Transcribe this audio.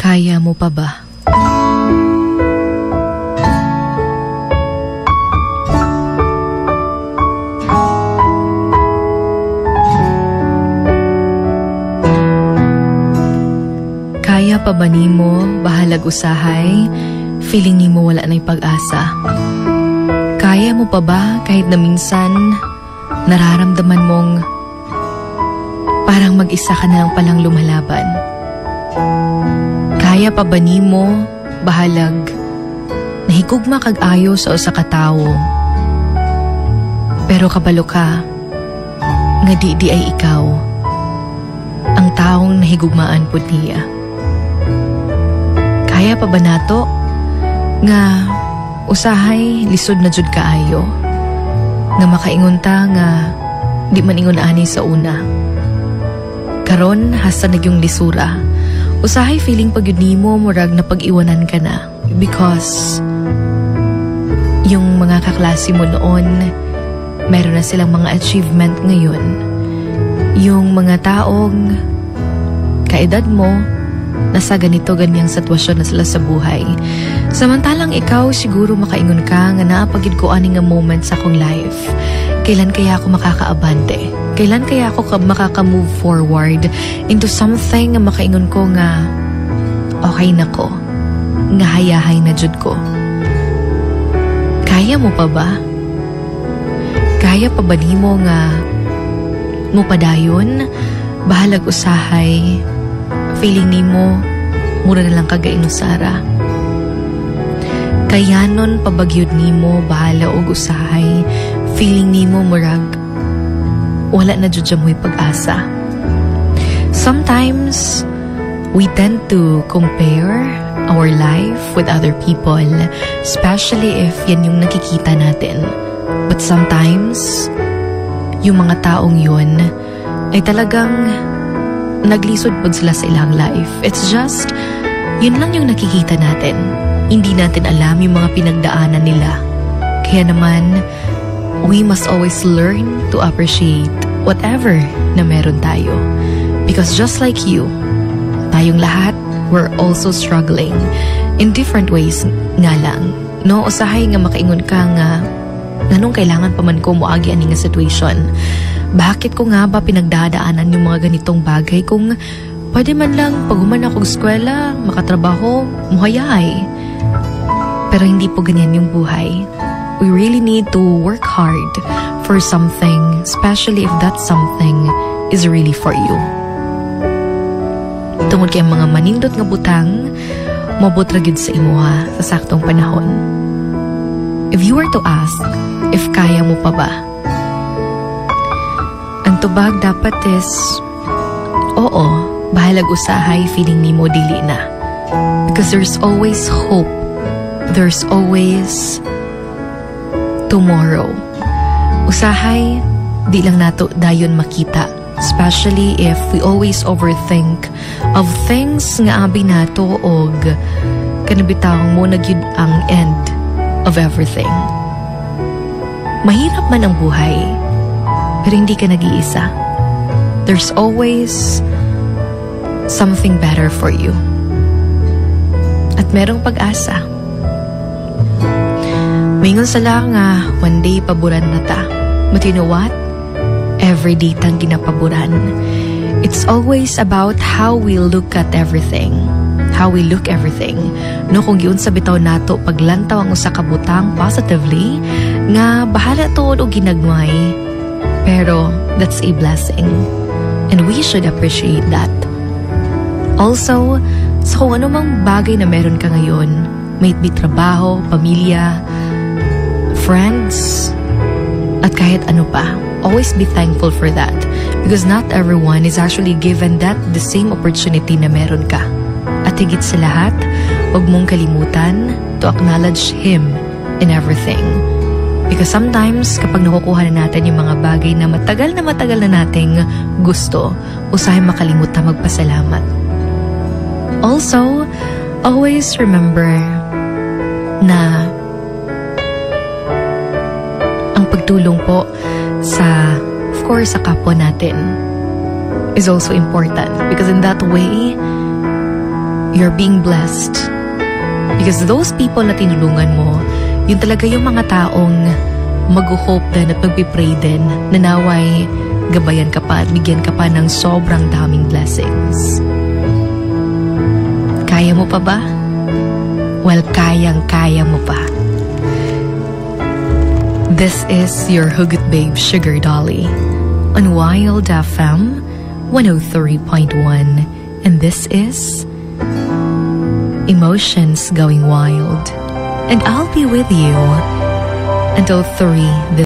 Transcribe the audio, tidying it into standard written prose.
Kaya mo pa ba? Kaya pa ba nimo bahalag usahay, feeling nimo wala na'y pag-asa? Kaya mo pa ba kahit na minsan nararamdaman mong parang mag-isa ka na lang palang lumalaban? Kaya pa ba nimo bahalag nahigugma kag ayo sa usa ka tawo, pero kabalo ka nga di ay ikaw ang taong nahigugmaan pud niya? Kaya pa ba nato nga usahay lisod na jud kaayo nga makaingon ta nga di man ingon ani sa una, karon hasta nagyong lisura, usahay feeling pag yun nimo murag na pag-iwanan ka na because yung mga kaklase mo noon meron na silang mga achievement ngayon. Yung mga taong kaedad mo nasa ganyang sitwasyon na sila sa buhay. Samantalang ikaw siguro makaingon ka nga naapagid ko ani nga moment sa akong life. Kailan kaya ako makakaabante? Kailan kaya ako makaka-move forward into something nga makaingon ko nga okay na ko, nga hayahay na jud ko? Kaya mo pa ba? Kaya pa ba nimo nga mupadayon bahalag usahay, feeling nimo mura na lang kagainusara? Kayanon pabagyod nimo bahala og usahay, feeling nimo murag wala na jud mo'y pag-asa? Sometimes we tend to compare our life with other people, especially if yan yung nakikita natin. But sometimes yung mga taong yun ay talagang naglisod po sila sa ilang life. It's just yun lang yung nakikita natin. Hindi natin alam yung mga pinagdaanan nila. Kaya naman we must always learn to appreciate whatever na meron tayo. Because just like you, tayong lahat, we're also struggling in different ways nga lang. No, usahay nga makaingon ka nga nganong kailangan pa man ko moagi ani nga situation. Bakit ko nga ba pinagdadaanan yung mga ganitong bagay kung pwede man lang pag human ako eskwela, makatrabaho, muhayay. Pero hindi po ganyan yung buhay. We really need to work hard for something, especially if that something is really for you. Tungod kay mga manindot nga butang, mabot ra gyud sa imuha sa saktong panahon. If you were to ask, if kaya mo pa ba? Ang tubag dapat is, oo, bahalag usahay feeling nimo dili na. Because there's always hope. There's always tomorrow. Usahay, di lang nato dayon makita. Especially if we always overthink of things nga abi nato og kanabitawang mo nagyud ang end of everything. Mahirap man ang buhay, pero hindi ka nag-iisa. There's always something better for you. At merong pag-asa. Mingon sala nga one day paboran na ta. But you know what? Every day tang ginapaboran. It's always about how we look at everything. How we look everything. No, kung yun sa bitaw nato paglantaw ang usa ka butang positively, nga bahala tuod og ginagmay. Pero that's a blessing. And we should appreciate that. Also, sa kung anumang bagay na meron ka ngayon, may it be trabaho, pamilya, friends, at kahit ano pa, always be thankful for that. Because not everyone is actually given that the same opportunity na meron ka. At higit sa lahat, huwag mong kalimutan to acknowledge Him in everything. Because sometimes, kapag nakukuha na natin yung mga bagay na matagal na nating gusto, usahay makalimut na magpasalamat. Also, always remember na ang pagtulong po sa, of course, sa kapwa natin is also important. Because in that way, you're being blessed. Because those people na tinulungan mo, yun talaga yung mga taong mag-hope din at magpipray din na naway gabayan ka pa at bigyan ka pa ng sobrang daming blessings. Kaya mo pa ba? Well, kayang-kaya mo pa. This is your Hugot Babe Sugar Dolly on Wild FM 103.1, and this is Emotions Going Wild, and I'll be with you until 3 this